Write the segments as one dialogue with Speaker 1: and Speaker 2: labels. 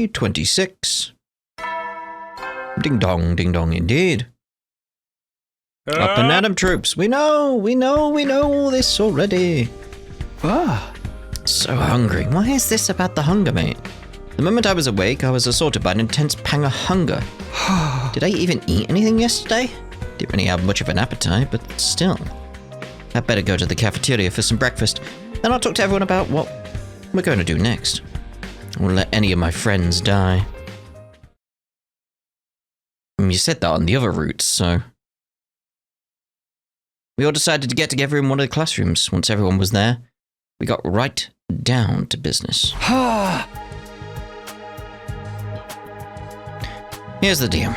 Speaker 1: Day 26. Ding dong indeed. Up and at 'em, troops. We know all this already. So hungry. Why is this about the hunger, mate? The moment I was awake, I was assaulted by an intense pang of hunger. Did I even eat anything yesterday? Didn't really have much of an appetite, but still. I'd better go to the cafeteria for some breakfast. Then I'll talk to everyone about what we're going to do next. I won't let any of my friends die. You said that on the other routes, so... We all decided to get together in one of the classrooms. Once everyone was there, we got right down to business. Here's the deal.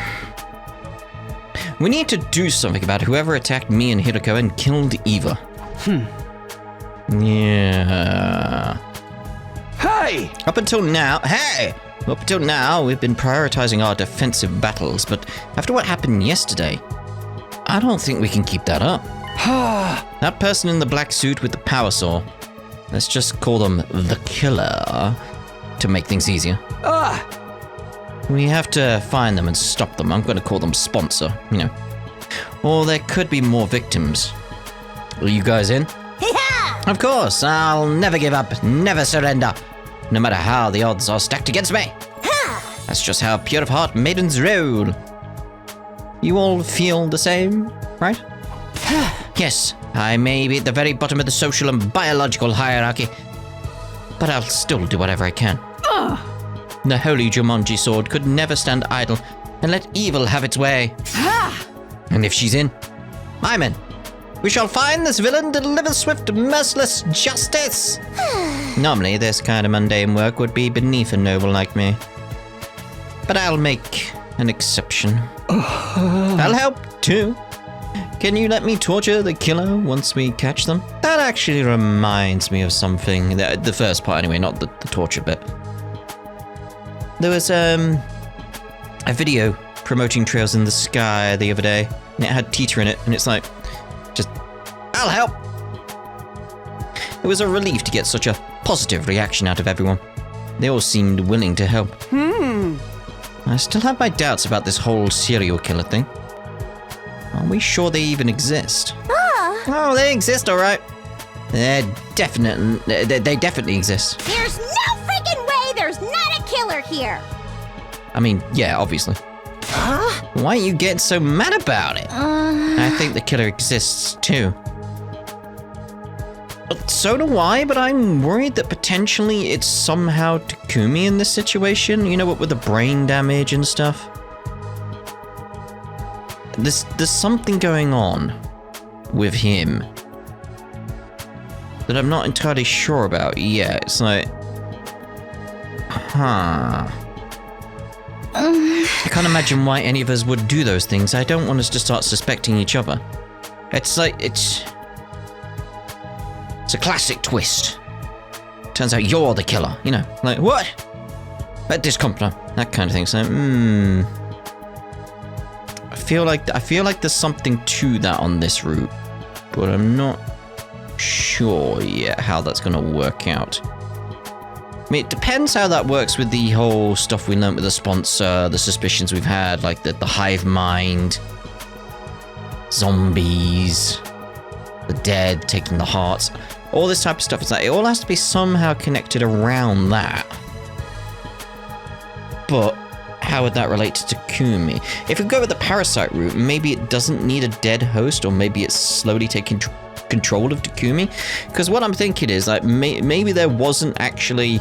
Speaker 1: We need to do something about whoever attacked me and Hiruko and killed Eva. Yeah.
Speaker 2: Hey!
Speaker 1: Up until now, we've been prioritizing our defensive battles, but after what happened yesterday, I don't think we can keep that up. That person in the black suit with the power saw, let's just call them the killer to make things easier. We have to find them and stop them. I'm going to call them sponsor, you know. Or there could be more victims. Are you guys in?
Speaker 3: Yeah!
Speaker 1: Of course, I'll never give up, never surrender, no matter how the odds are stacked against me. That's just how pure of heart maidens roll. You all feel the same, right? Yes, I may be at the very bottom of the social and biological hierarchy, but I'll still do whatever I can. The holy Jumanji sword could never stand idle and let evil have its way. And if she's in, I'm in. We shall find this villain, deliver swift, merciless justice. Normally, this kind of mundane work would be beneath a noble like me. But I'll make an exception. I'll help, too. Can you let me torture the killer once we catch them? That actually reminds me of something. The first part, anyway, not the torture bit. There was a video promoting Trails in the Sky the other day, and it had Tita in it, and it's like, just, I'll help. It was a relief to get such a positive reaction out of everyone. They all seemed willing to help. I still have my doubts about this whole serial killer thing. Are we sure they even exist? Oh, they exist, all right. They definitely exist.
Speaker 3: There's no freaking way there's not a killer here!
Speaker 1: I mean, yeah, obviously. Why are you getting so mad about it? I think the killer exists too. So do I, but I'm worried that potentially it's somehow Takumi in this situation. You know what, with the brain damage and stuff? There's something going on with him that I'm not entirely sure about yet. It's like, I can't imagine why any of us would do those things. I don't want us to start suspecting each other. It's like, it's a classic twist. Turns out you're the killer, you know, like, what? At this company, that kind of thing. So, I feel like there's something to that on this route, but I'm not sure yet how that's going to work out. I mean, it depends how that works with the whole stuff we learned with the sponsor, the suspicions we've had, like the hive mind, zombies, the dead taking the hearts, all this type of stuff. It's like, it all has to be somehow connected around that. But how would that relate to Takumi? If we go with the parasite route, maybe it doesn't need a dead host, or maybe it's slowly taking control of Takumi. Because what I'm thinking is, like, maybe there wasn't actually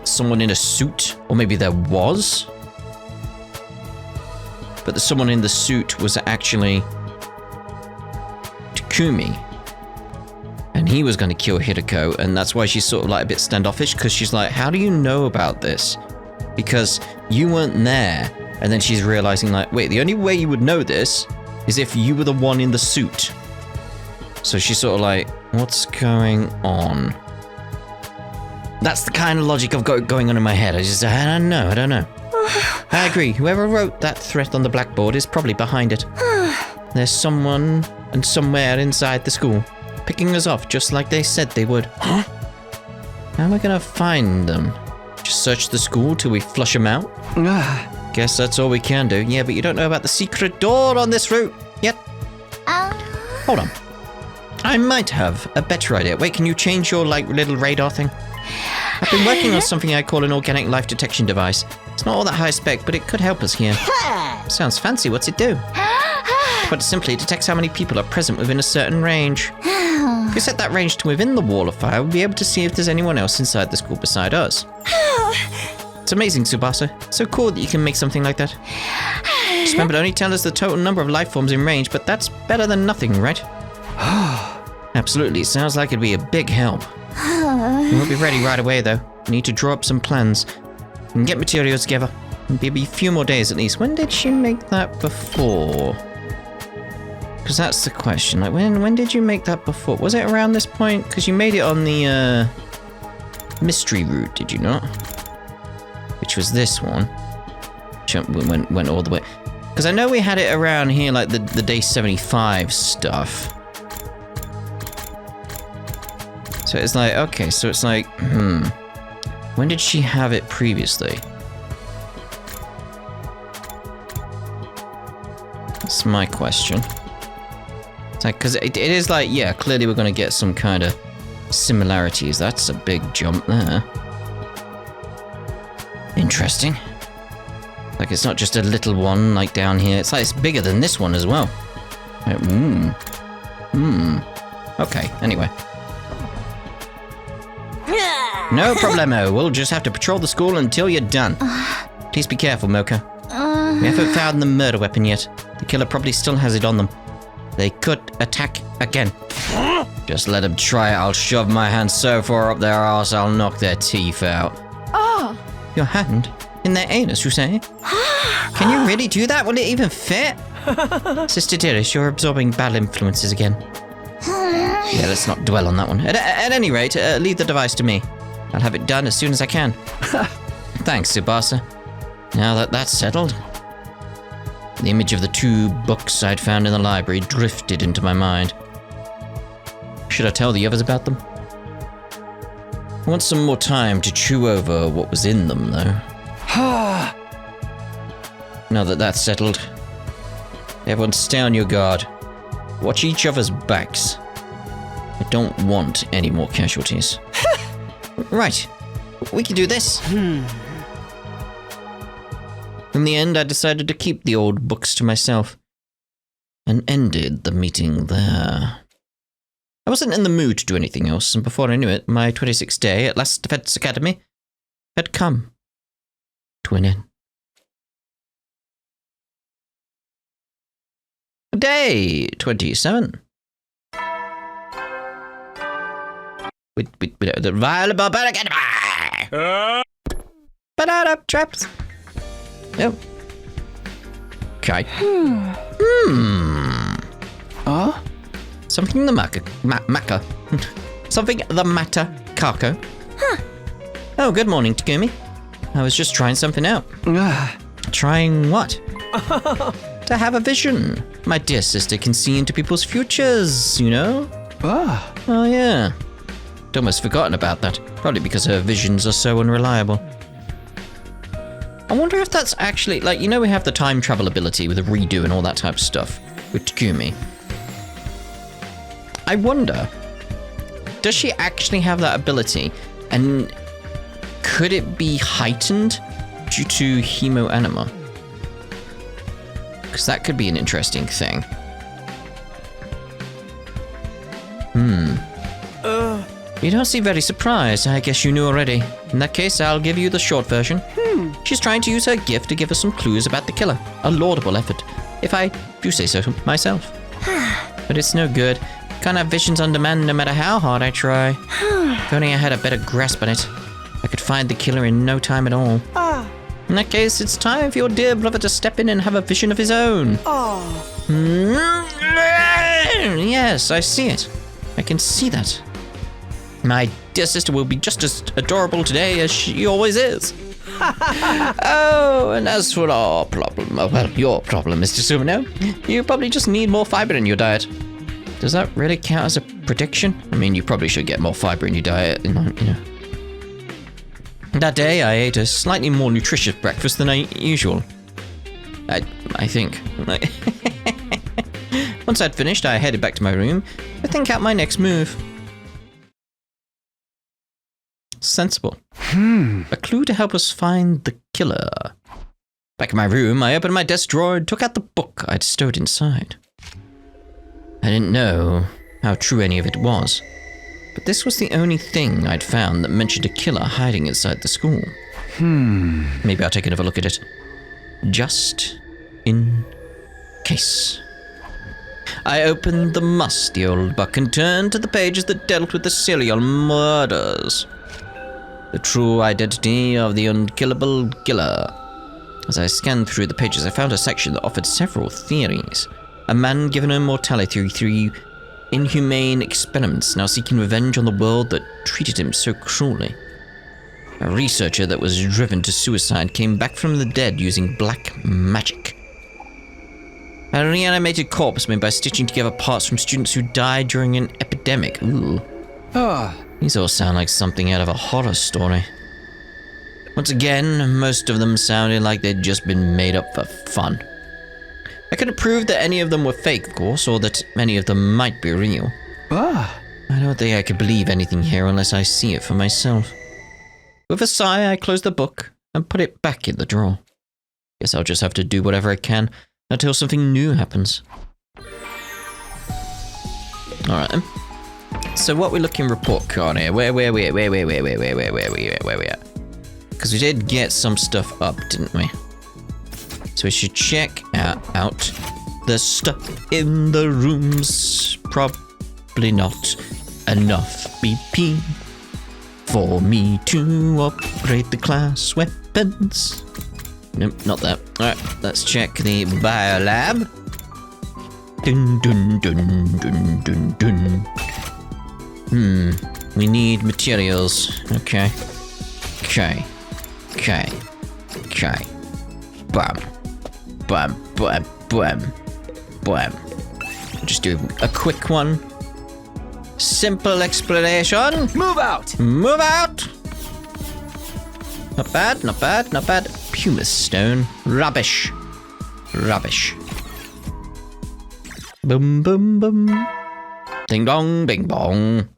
Speaker 1: someone in a suit, or maybe there was, but the someone in the suit was actually Takumi, and he was going to kill Hiruko, and that's why she's sort of like a bit standoffish, because she's like, how do you know about this? Because you weren't there. And then she's realizing, like, wait, the only way you would know this is if you were the one in the suit. So she's sort of like, what's going on? That's the kind of logic I've got going on in my head. I don't know. I agree. Whoever wrote that threat on the blackboard is probably behind it. There's someone and somewhere inside the school picking us off just like they said they would. How am I gonna find them? Just search the school till we flush them out? Guess that's all we can do. Yeah, but you don't know about the secret door on this route yet. Hold on. I might have a better idea. Wait, can you change your, like, little radar thing? I've been working on something I call an organic life detection device. It's not all that high spec, but it could help us here. Sounds fancy. What's it do? Put it simply, it detects how many people are present within a certain range. If we set that range to within the wall of fire, we'll be able to see if there's anyone else inside the school beside us. It's amazing, Tsubasa. So cool that you can make something like that. Just remember to only tell us the total number of life forms in range, but that's better than nothing, right? Absolutely. Sounds like it'd be a big help. We won't be ready right away, though. We need to draw up some plans and get materials together. Maybe a few more days at least. When did she make that before? Because that's the question. Like, when did you make that before? Was it around this point? Because you made it on the mystery route, did you not? Which was this one. Went all the way. Because I know we had it around here, like the day 75 stuff. So it's like, okay, so it's like, when did she have it previously? That's my question. It's like, because it is like, yeah, clearly we're going to get some kind of similarities. That's a big jump there. Interesting. Like, it's not just a little one, like, down here. It's like, it's bigger than this one as well. Like, Okay, anyway. No problemo. We'll just have to patrol the school until you're done. Please be careful, Mocha. We haven't found the murder weapon yet. The killer probably still has it on them. They could attack again. Just let them try it. I'll shove my hand so far up their arse I'll knock their teeth out. Your hand? In their anus, you say? Can you really do that? Will it even fit? Sister Dearest, you're absorbing bad influences again. Yeah, let's not dwell on that one. At any rate, leave the device to me. I'll have it done as soon as I can. Thanks, Tsubasa. Now that that's settled, the image of the 2 books I'd found in the library drifted into my mind. Should I tell the others about them? I want some more time to chew over what was in them, though. Now that that's settled, everyone stay on your guard. Watch each other's backs. I don't want any more casualties. Right, we can do this. In the end, I decided to keep the old books to myself and ended the meeting there. I wasn't in the mood to do anything else, and before I knew it, my 26th day at Last Defense Academy had come to an end. Day 27. With the violent barbaric enemy. Banana traps. Oh. Okay. Something the matter. Something the matter, Kako. Oh, good morning, Takumi. I was just trying something out. Trying what? To have a vision. My dear sister can see into people's futures, you know? Oh, yeah. I'd almost forgotten about that. Probably because her visions are so unreliable. I wonder if that's actually, like, you know we have the time travel ability with a redo and all that type of stuff with Takumi. I wonder, does she actually have that ability? And could it be heightened due to hemoanima? Because that could be an interesting thing. You don't seem very surprised. I guess you knew already. In that case, I'll give you the short version. She's trying to use her gift to give us some clues about the killer. A laudable effort, if I do say so myself. But it's no good. Can't have visions on demand no matter how hard I try. If only I had a better grasp on it, I could find the killer in no time at all. In that case, it's time for your dear brother to step in and have a vision of his own. Yes, I see it. I can see that. My dear sister will be just as adorable today as she always is. Oh, and as for our problem, well, your problem, Mr. Sumino, you probably just need more fiber in your diet. Does that really count as a prediction? I mean, you probably should get more fiber in your diet, you know. That day, I ate a slightly more nutritious breakfast than usual. I think. Once I'd finished, I headed back to my room to think out my next move. Sensible. A clue to help us find the killer. Back in my room, I opened my desk drawer and took out the book I'd stowed inside. I didn't know how true any of it was, but this was the only thing I'd found that mentioned a killer hiding inside the school. Maybe I'll take another look at it. Just in case. I opened the musty old book and turned to the pages that dealt with the serial murders. The true identity of the unkillable killer. As I scanned through the pages, I found a section that offered several theories. A man given immortality through inhumane experiments, now seeking revenge on the world that treated him so cruelly. A researcher that was driven to suicide came back from the dead using black magic. A reanimated corpse made by stitching together parts from students who died during an epidemic. Ooh. These all sound like something out of a horror story. Once again, most of them sounded like they'd just been made up for fun. I couldn't prove that any of them were fake, of course, or that many of them might be real. I don't think I could believe anything here unless I see it for myself. With a sigh, I closed the book and put it back in the drawer. Guess I'll just have to do whatever I can until something new happens. Alright then. So what we're looking report card here? Where we at? Because we did get some stuff up, didn't we? So we should check out the stuff in the rooms. Probably not enough BP for me to upgrade the class weapons. Nope, not that. Alright, let's check the biolab. Dun dun dun dun dun dun. We need materials. Okay. Bam. Just do a quick one. Simple explanation.
Speaker 2: Move out!
Speaker 1: Move out! Not bad. Pumice stone. Rubbish. Boom, boom, boom. Ding dong, bing bong.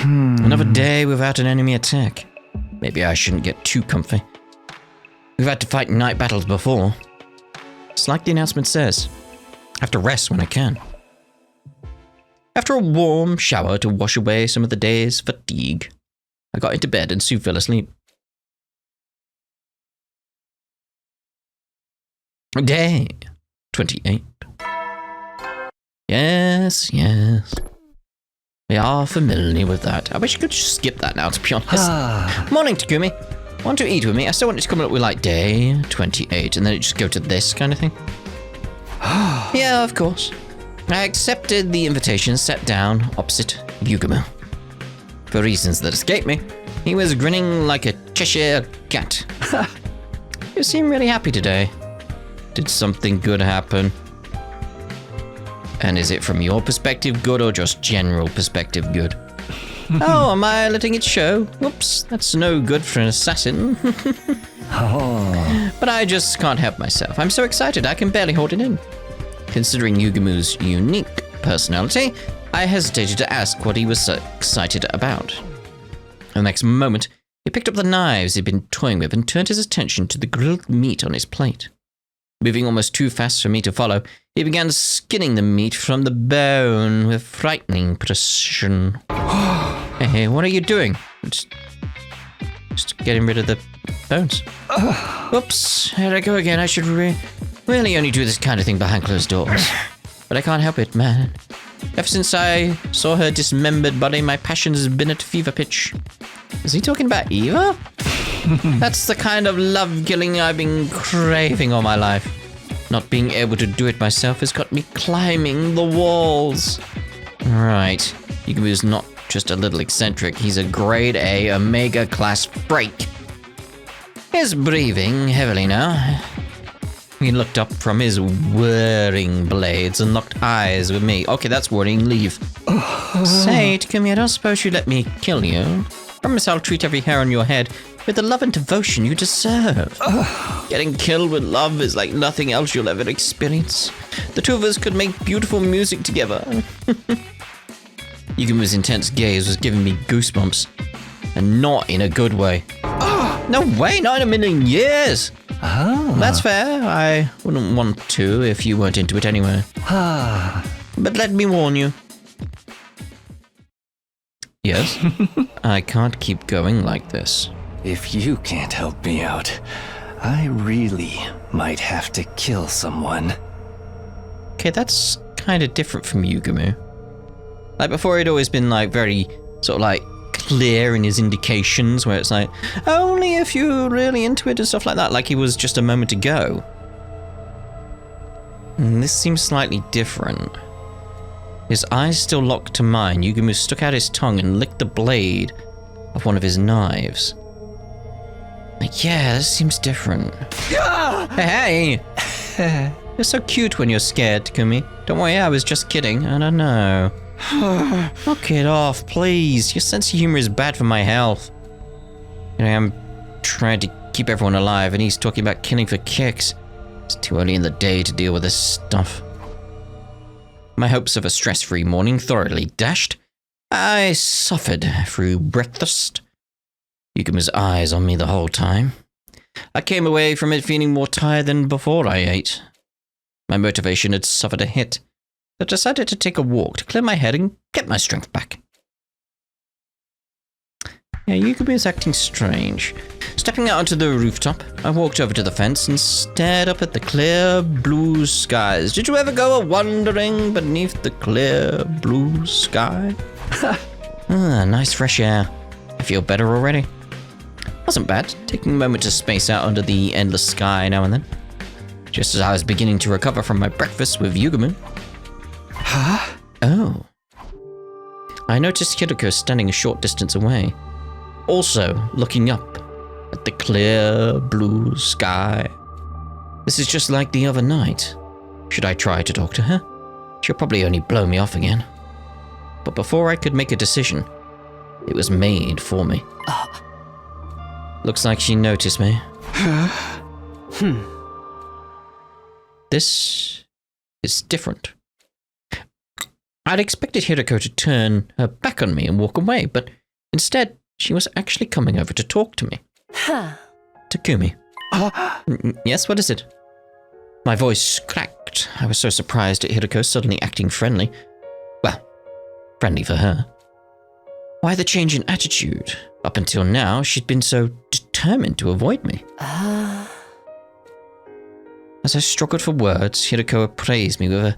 Speaker 1: Another day without an enemy attack. Maybe I shouldn't get too comfy. We've had to fight night battles before. It's like the announcement says. I have to rest when I can. After a warm shower to wash away some of the day's fatigue, I got into bed and soon fell asleep. Day 28. Yes. We are familiar with that. I wish I could just skip that now, to be honest. Morning, Takumi. Want to eat with me? I still want it to come up with like day 28 and then it just go to this kind of thing. Yeah, of course. I accepted the invitation and sat down opposite Yugamu. For reasons that escape me, he was grinning like a Cheshire cat. You seem really happy today. Did something good happen? And is it from your perspective good or just general perspective good? Oh, am I letting it show? Whoops, that's no good for an assassin. But I just can't help myself. I'm so excited I can barely hold it in. Considering Yugamu's unique personality, I hesitated to ask what he was so excited about. The next moment, he picked up the knives he'd been toying with and turned his attention to the grilled meat on his plate. Moving almost too fast for me to follow, he began skinning the meat from the bone with frightening precision. Hey, what are you doing? Just getting rid of the bones. Whoops, here I go again. I should really only do this kind of thing behind closed doors. But I can't help it, man. Ever since I saw her dismembered body, my passion has been at fever pitch. Is he talking about Eva? That's the kind of love killing I've been craving all my life. Not being able to do it myself has got me climbing the walls. Right, Yugamu's not just a little eccentric, he's a grade A Omega class freak. He's breathing heavily now. He looked up from his whirring blades and locked eyes with me. Okay, that's worrying. Leave. Say, Takumi, I don't suppose you'd let me kill you. Promise I'll treat every hair on your head with the love and devotion you deserve. Getting killed with love is like nothing else you'll ever experience. The two of us could make beautiful music together. Yugamu's intense gaze was giving me goosebumps. And not in a good way. No way, not in a million years.
Speaker 2: Oh.
Speaker 1: That's fair. I wouldn't want to if you weren't into it anyway. But let me warn you. Yes? I can't keep going like this.
Speaker 2: If you can't help me out, I really might have to kill someone.
Speaker 1: Okay, that's kind of different from Yugamu. Like before, he'd always been like very sort of like clear in his indications, where it's like, only if you're really into it and stuff like that, like he was just a moment ago. And this seems slightly different. His eyes still locked to mine. Yugamu stuck out his tongue and licked the blade of one of his knives. Like, yeah, this seems different. Hey! You're so cute when you're scared, Takumi. Don't worry, I was just kidding. I don't know. Knock it off, please. Your sense of humor is bad for my health. You know, I'm trying to keep everyone alive, and he's talking about killing for kicks. It's too early in the day to deal with this stuff. My hopes of a stress-free morning thoroughly dashed. I suffered through breakfast. Yugamu's eyes on me the whole time. I came away from it feeling more tired than before I ate. My motivation had suffered a hit. I decided to take a walk to clear my head and get my strength back. Yeah, Yugamu is acting strange. Stepping out onto the rooftop, I walked over to the fence and stared up at the clear blue skies. Did you ever go a-wandering beneath the clear blue sky? Nice fresh air. I feel better already. Wasn't bad, taking a moment to space out under the endless sky now and then. Just as I was beginning to recover from my breakfast with Yugamu.
Speaker 2: Huh?
Speaker 1: Oh. I noticed Hiruko standing a short distance away, also looking up at the clear blue sky. This is just like the other night. Should I try to talk to her? She'll probably only blow me off again. But before I could make a decision, it was made for me. Looks like she noticed me. This is different. I'd expected Hiruko to turn her back on me and walk away, but instead, she was actually coming over to talk to me. Takumi. Yes, what is it? My voice cracked. I was so surprised at Hiruko suddenly acting friendly. Well, friendly for her. Why the change in attitude? Up until now, she'd been so determined to avoid me. As I struggled for words, Hiruko appraised me with a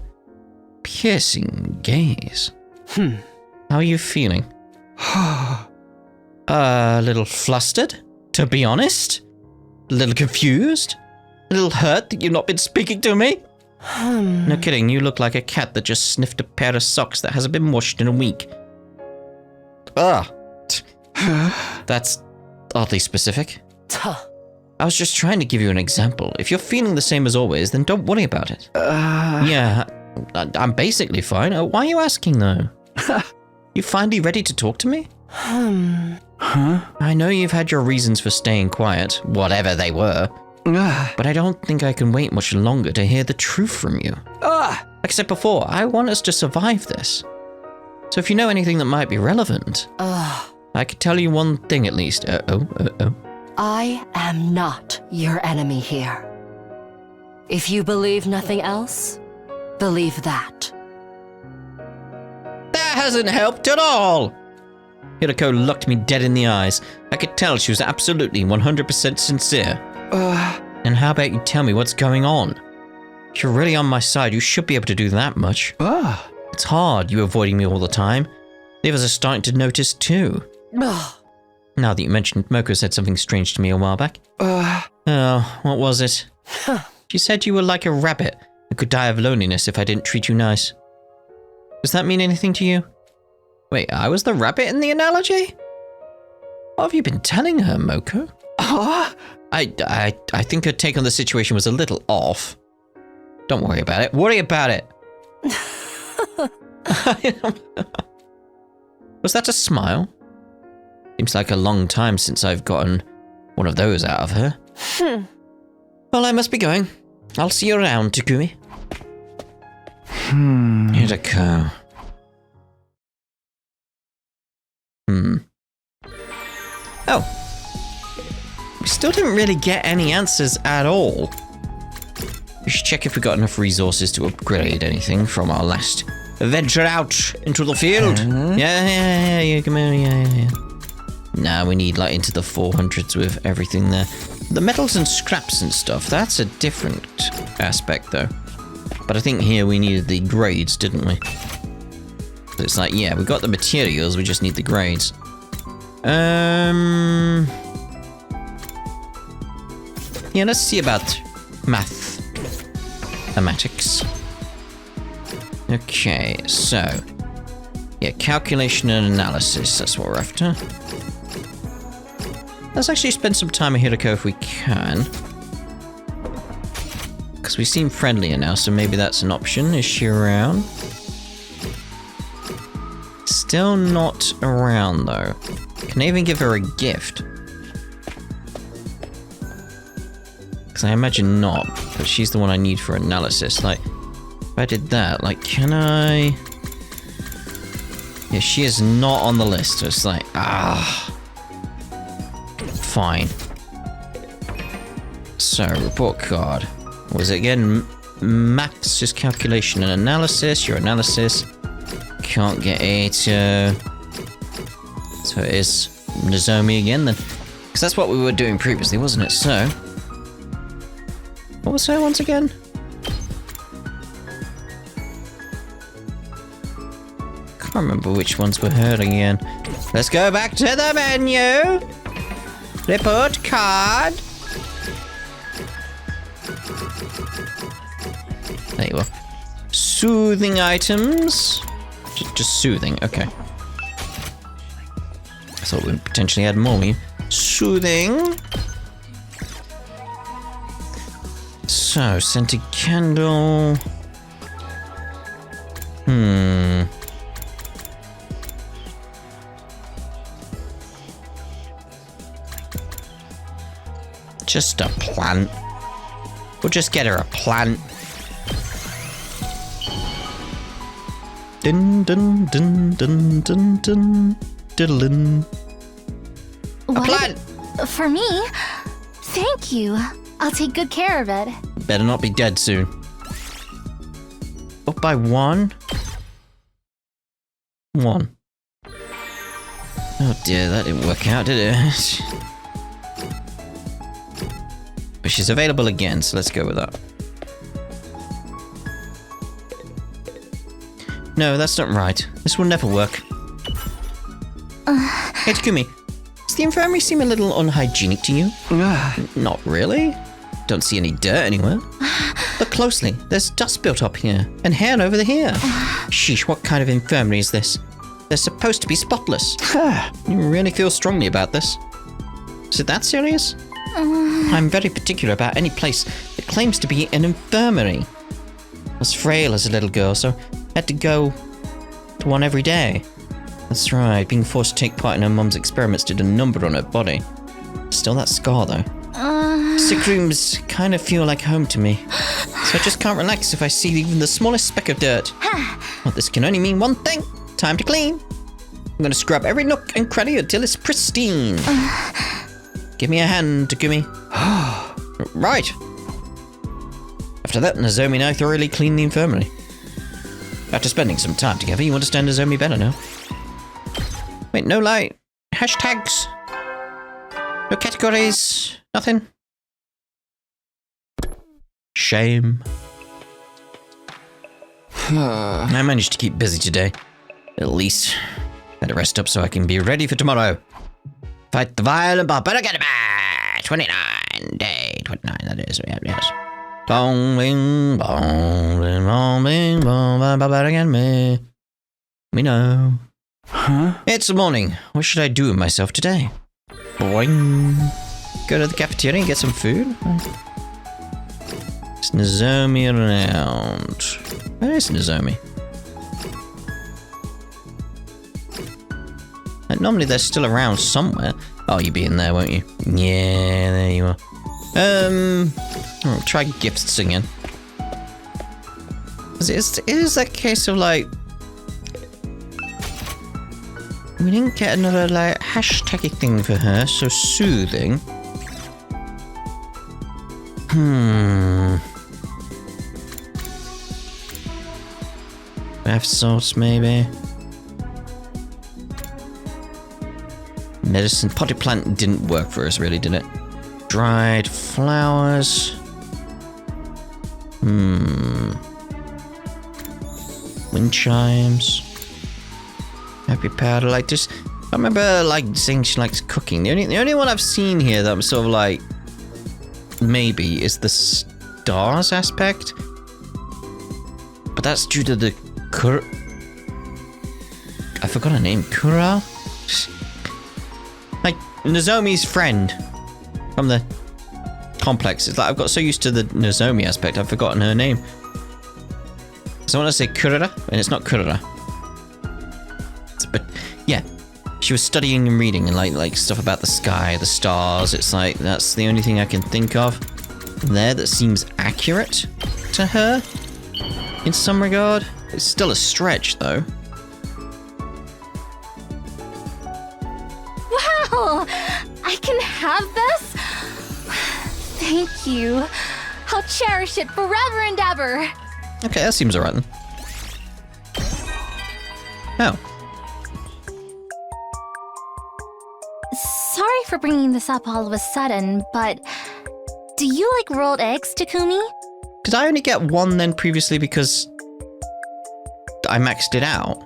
Speaker 1: piercing gaze. How are you feeling? A little flustered, to be honest. A little confused. A little hurt that you've not been speaking to me. No kidding, you look like a cat that just sniffed a pair of socks that hasn't been washed in a week. That's oddly specific. I was just trying to give you an example. If you're feeling the same as always, then don't worry about it. Yeah, I'm basically fine. Why are you asking, though? You finally ready to talk to me? I know you've had your reasons for staying quiet, whatever they were, but I don't think I can wait much longer to hear the truth from you. Like I said before, I want us to survive this. So if you know anything that might be relevant, I could tell you one thing at least.
Speaker 4: I am not your enemy here. If you believe nothing else, believe that.
Speaker 1: That hasn't helped at all! Hiruko looked me dead in the eyes. I could tell she was absolutely 100% sincere. And how about you tell me what's going on? If you're really on my side, you should be able to do that much. It's hard, you avoiding me all the time. The others are starting to notice too. Now that you mentioned, Moko said something strange to me a while back. Oh, what was it? She said you were like a rabbit and could die of loneliness if I didn't treat you nice. Does that mean anything to you? Wait, I was the rabbit in the analogy? What have you been telling her, Moko? I think her take on the situation was a little off. Don't worry about it. Worry about it. Was that a smile? Seems like a long time since I've gotten one of those out of her. Well, I must be going. I'll see you around, Takumi. Hiruko. Oh. We still didn't really get any answers at all. We should check if we got enough resources to upgrade anything from our last venture out into the field. Yeah, come on, yeah. Nah, we need like into the 400s with everything there. The metals and scraps and stuff, that's a different aspect though. But I think here we needed the grades, didn't we? So it's like, yeah, we got the materials, we just need the grades. Yeah, let's see about mathematics. Okay, so yeah, calculation and analysis, that's what we're after. Let's actually spend some time with Hiruko if we can. Because we seem friendlier now, so maybe that's an option. Is she around? Still not around though. Can I even give her a gift? Because I imagine not, but she's the one I need for analysis. Like, if I did that, like, can I... Yeah, she is not on the list, so it's like, fine. So, report card. What was it again? Max is calculation and analysis. Your analysis. Can't get it. So it is Nozomi again then. Because that's what we were doing previously, wasn't it? So, what was her once again? Can't remember which ones were her again. Let's go back to the menu. Report card. There you are. Soothing items. Just soothing, okay. I thought we potentially had more. Soothing. So, scented candle. Just a plant. We'll just get her a plant. Dun dun dun dun dun dun diddlin. A plant!
Speaker 3: For me? Thank you. I'll take good care of it.
Speaker 1: Better not be dead soon. Up by one? One. Oh dear, that didn't work out, did it? But she's available again, so let's go with that. No, that's not right. This will never work. Hey, Takumi. Does the infirmary seem a little unhygienic to you? Not really. Don't see any dirt anywhere. Look closely. There's dust built up here, and hair over here. Sheesh, what kind of infirmary is this? They're supposed to be spotless. You really feel strongly about this? Is it that serious? I'm very particular about any place that claims to be an infirmary. I was frail as a little girl, so I had to go to one every day. That's right, being forced to take part in her mum's experiments did a number on her body. Still that scar, though. Sick rooms kind of feel like home to me. So I just can't relax if I see even the smallest speck of dirt. Well, this can only mean one thing. Time to clean. I'm going to scrub every nook and cranny until it's pristine. Give me a hand, Takumi. Right. After that, Nozomi and I thoroughly cleaned the infirmary. After spending some time together, you understand Nozomi better now. Wait, no light. Hashtags. No categories. Nothing. Shame. I managed to keep busy today. At least. Better rest up so I can be ready for tomorrow. Fight the violent barbarian. 29. Day 29, that is. Yes. Bong, bing, bong, bing, bong, bing, bong, barbarian me. We know. Huh? It's the morning. What should I do with myself today? Boing. go to the cafeteria and get some food? Is Nozomi around? Where is Nozomi? Like, normally they're still around somewhere. Oh, you'll be in there, won't you? Yeah, there you are. Try gifts again. It is that case of like... We didn't get another like hashtaggy thing for her, so soothing. Bath salts maybe. Medicine. Potted plant didn't work for us really, did it? Dried flowers. Wind chimes. Happy powder. Like just, I remember like saying she likes cooking. The only one I've seen here that I'm sort of like maybe is the stars aspect, but that's due to the I forgot her name. Kura. Like Nozomi's friend from the complex. It's like I've got so used to the Nozomi aspect, I've forgotten her name. So I want to say Kurara, and it's not Kurara. But yeah, she was studying and reading and like stuff about the sky, the stars. It's like that's the only thing I can think of there that seems accurate to her in some regard. It's still a stretch though.
Speaker 3: Wow! I can have this? Thank you. I'll cherish it forever and ever.
Speaker 1: Okay, that seems alright then. Oh.
Speaker 3: Sorry for bringing this up all of a sudden, but do you like rolled eggs, Takumi?
Speaker 1: Did I only get one then previously because I maxed it out?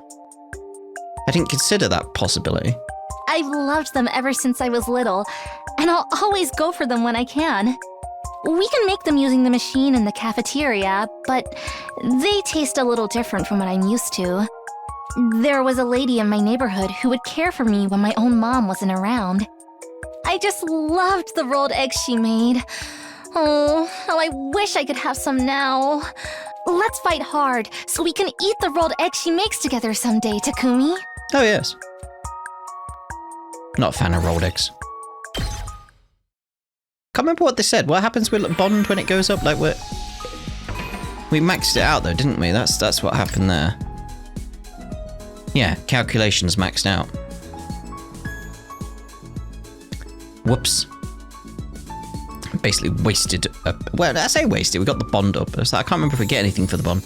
Speaker 1: I didn't consider that possibility.
Speaker 3: I've loved them ever since I was little, and I'll always go for them when I can. We can make them using the machine in the cafeteria, but they taste a little different from what I'm used to. There was a lady in my neighborhood who would care for me when my own mom wasn't around. I just loved the rolled eggs she made. Oh, how I wish I could have some now. Let's fight hard so we can eat the rolled eggs she makes together someday, Takumi.
Speaker 1: Oh yes. Not a fan of rolled eggs. Can't remember what they said. What happens with bond when it goes up? Like what? We maxed it out though, didn't we? That's what happened there. Yeah, calculations maxed out. Whoops. Basically wasted. Well, I say wasted. We got the bond up. It's like, I can't remember if we get anything for the bond.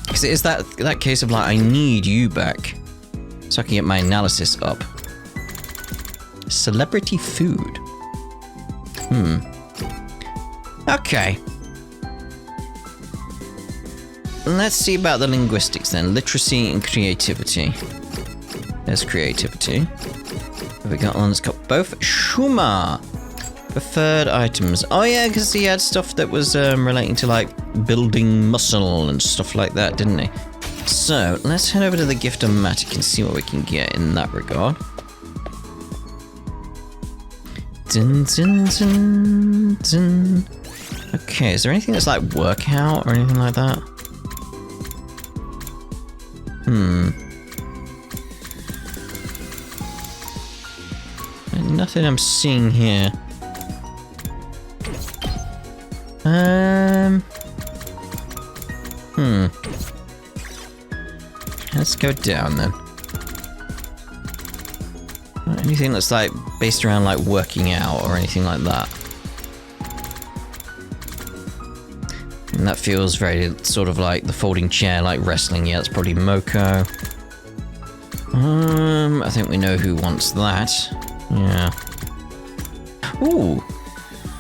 Speaker 1: Because it is that case of like, I need you back so I can get my analysis up. Celebrity food. Okay. Let's see about the linguistics then. Literacy and creativity. There's creativity. Have we got one that's got both? Shuma! Preferred items. Oh yeah, because he had stuff that was relating to like building muscle and stuff like that, didn't he? So, let's head over to the Gift-O-Matic and see what we can get in that regard. Dun, dun, dun, dun. Okay, is there anything that's like workout or anything like that? Nothing I'm seeing here. Let's go down then. Anything that's like based around like working out or anything like that. And that feels very sort of like the folding chair, like wrestling. Yeah, that's probably Moko. I think we know who wants that. Yeah. Ooh.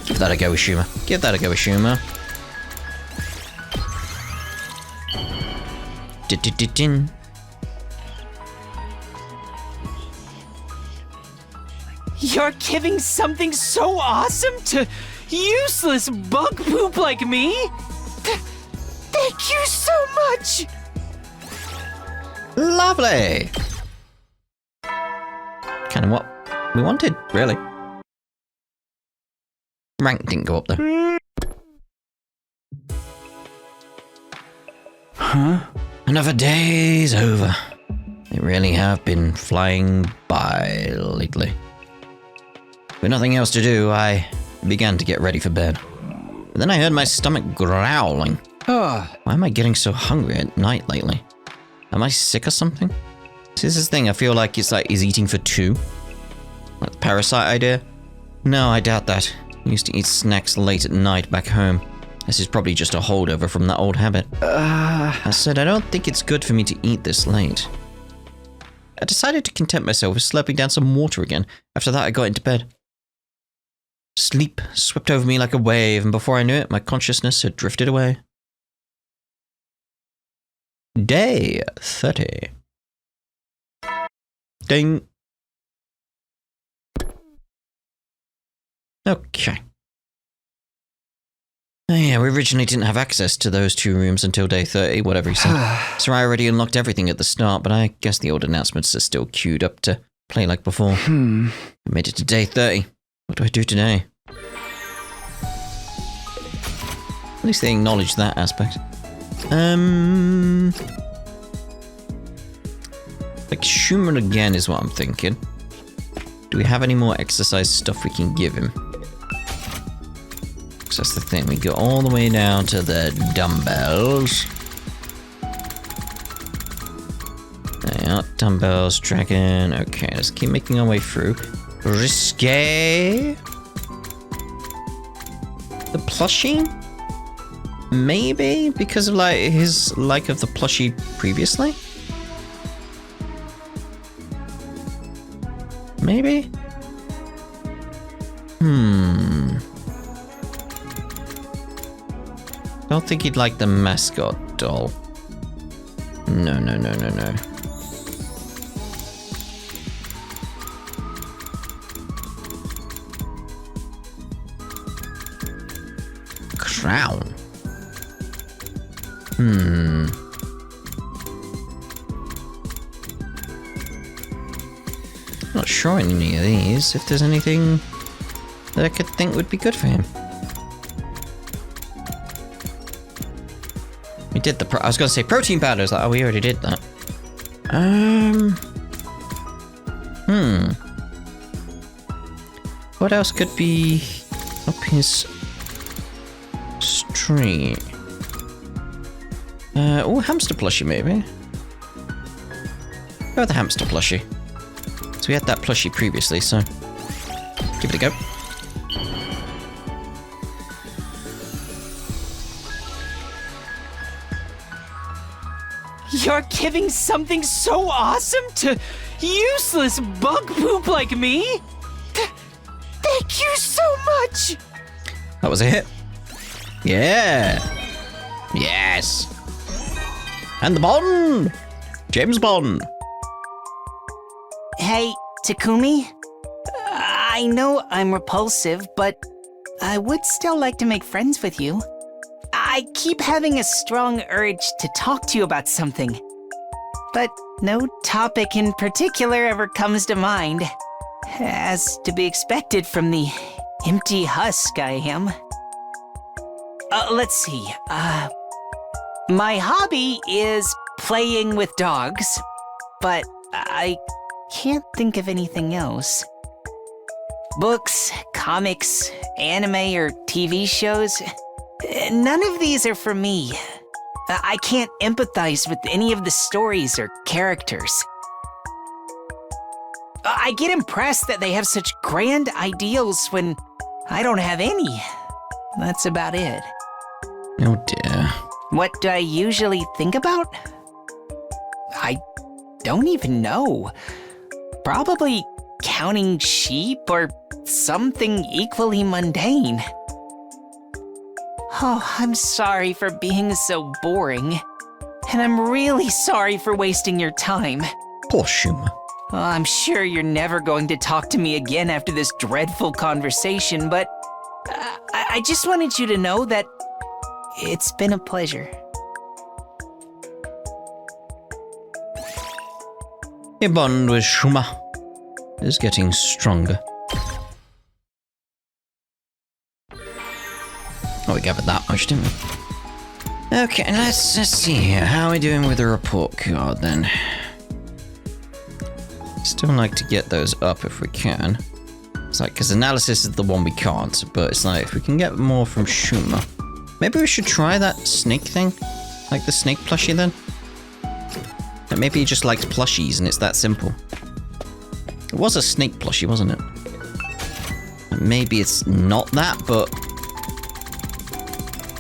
Speaker 1: Give that a go, Ishuma. Give that a go, Ishuma. Din.
Speaker 5: You're giving something so awesome to useless bug poop like me? Thank you so much!
Speaker 1: Lovely! Kind of what we wanted, really. Rank didn't go up though.
Speaker 2: Huh?
Speaker 1: Another day's over. They really have been flying by lately. With nothing else to do, I began to get ready for bed. But then I heard my stomach growling. Why am I getting so hungry at night lately? Am I sick or something? See, this is the thing, I feel like he's eating for two. Like the parasite idea? No, I doubt that. I used to eat snacks late at night back home. This is probably just a holdover from that old habit. I said I don't think it's good for me to eat this late. I decided to content myself with slurping down some water again. After that, I got into bed. Sleep swept over me like a wave, and before I knew it, my consciousness had drifted away. Day 30. Ding. Okay. Oh yeah, we originally didn't have access to those two rooms until day 30, whatever he said. So I already unlocked everything at the start, but I guess the old announcements are still queued up to play like before. I made it to day 30. What do I do today? At least they acknowledge that aspect. Like Schumann again is what I'm thinking. Do we have any more exercise stuff we can give him? Because that's the thing, we go all the way down to the dumbbells. There you are, dumbbells, dragon. Okay, let's keep making our way through. Risque. The plushie? Maybe? Because of his like of the plushie previously? Maybe? Don't think he'd like the mascot doll. No. Crown. Not sure in any of these if there's anything that I could think would be good for him. We did I was gonna say protein powders, like, oh, we already did that. What else could be up his street? Oh, hamster plushie maybe. Go with the hamster plushie. So we had that plushie previously, so give it a go.
Speaker 5: You're giving something so awesome to useless bug poop like me? Thank you so much!
Speaker 1: That was a hit. Yeah. Yes. And the Bond! James Bond.
Speaker 5: Hey, Takumi? I know I'm repulsive, but I would still like to make friends with you. I keep having a strong urge to talk to you about something, but no topic in particular ever comes to mind, as to be expected from the empty husk I am. Let's see, my hobby is playing with dogs, but I can't think of anything else. Books, comics, anime, or TV shows, none of these are for me. I can't empathize with any of the stories or characters. I get impressed that they have such grand ideals when I don't have any. That's about it.
Speaker 1: Oh dear.
Speaker 5: What do I usually think about? I don't even know. Probably counting sheep or something equally mundane. Oh, I'm sorry for being so boring. And I'm really sorry for wasting your time.
Speaker 1: Poor Shuma.
Speaker 5: Oh, I'm sure you're never going to talk to me again after this dreadful conversation, but I just wanted you to know that it's been a pleasure.
Speaker 1: You bond with Shuma. is getting stronger. Oh, we gave it that much, didn't we? Okay, let's see here. How are we doing with the report card then? Still like to get those up if we can. It's like, because analysis is the one we can't, but it's like, if we can get more from Shuma. Maybe we should try that snake thing? Like the snake plushie then? Like maybe he just likes plushies and it's that simple. It was a snake plushie, wasn't it? Maybe it's not that, but...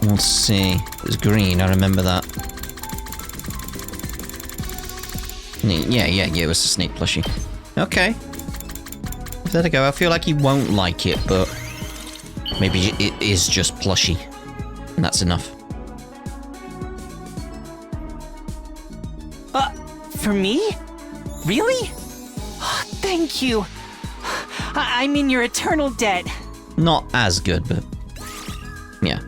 Speaker 1: we'll see. It was green, I remember that. Yeah, it was a snake plushie. Okay. Give that a go. I feel like he won't like it, but... maybe it is just plushy. And that's enough.
Speaker 5: For me? Really? Thank you. I'm in your eternal debt.
Speaker 1: Not as good, but... yeah.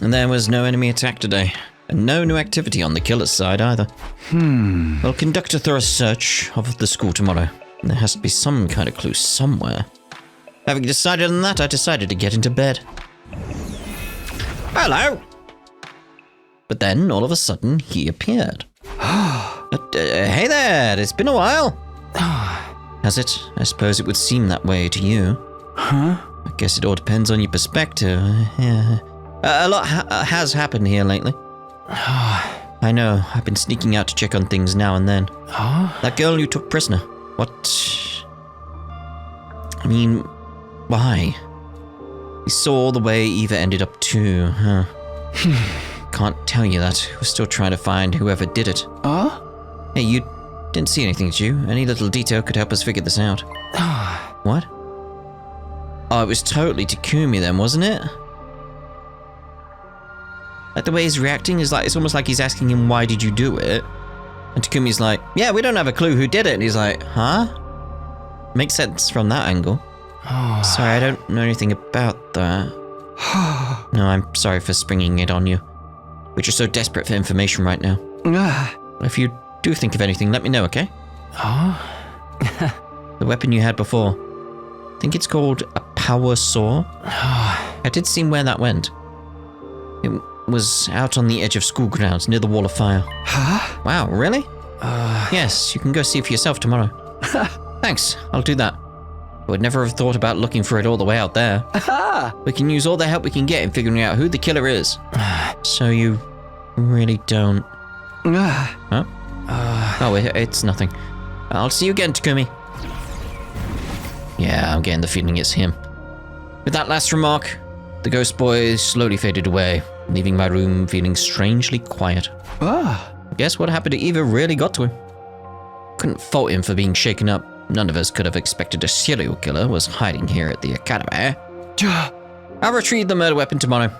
Speaker 1: And there was no enemy attack today, and no new activity on the killer's side either. We'll conduct a thorough search of the school tomorrow. There has to be some kind of clue somewhere. Having decided on that, I decided to get into bed. Hello! But then, all of a sudden, he appeared. Hey there, it's been a while. Has it? I suppose it would seem that way to you.
Speaker 5: Huh?
Speaker 1: I guess it all depends on your perspective. Yeah. A lot has happened here lately. I know, I've been sneaking out to check on things now and then. That girl you took prisoner, what... I mean, why? You saw the way Eva ended up too, huh? Can't tell you that. We're still trying to find whoever did it. Hey, you didn't see anything, did you? Any little detail could help us figure this out. What? Oh, it was totally Takumi then, wasn't it? Like the way he's reacting is like, it's almost like he's asking him, why did you do it? And Takumi's like, yeah, we don't have a clue who did it. And he's like, huh? Makes sense from that angle. Sorry, I don't know anything about that. No, I'm sorry for springing it on you. We're just so desperate for information right now. If you do think of anything, let me know, okay? The weapon you had before. I think it's called a power saw. I did see where that went. It was out on the edge of school grounds near the wall of fire. Wow, really? Yes, you can go see for yourself tomorrow. Thanks, I'll do that. I would never have thought about looking for it all the way out there. We can use all the help we can get in figuring out who the killer is. So you really don't... Huh? Oh, it's nothing. I'll see you again, Takumi. Yeah, I'm getting the feeling it's him. With that last remark, the ghost boy slowly faded away, leaving my room feeling strangely quiet. Guess what happened to Eva really got to him. Couldn't fault him for being shaken up. None of us could have expected a serial killer was hiding here at the academy. I'll retrieve the murder weapon tomorrow.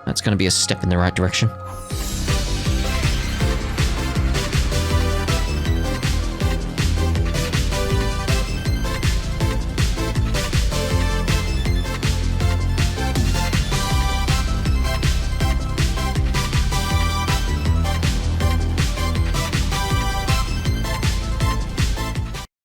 Speaker 1: That's going to be a step in the right direction.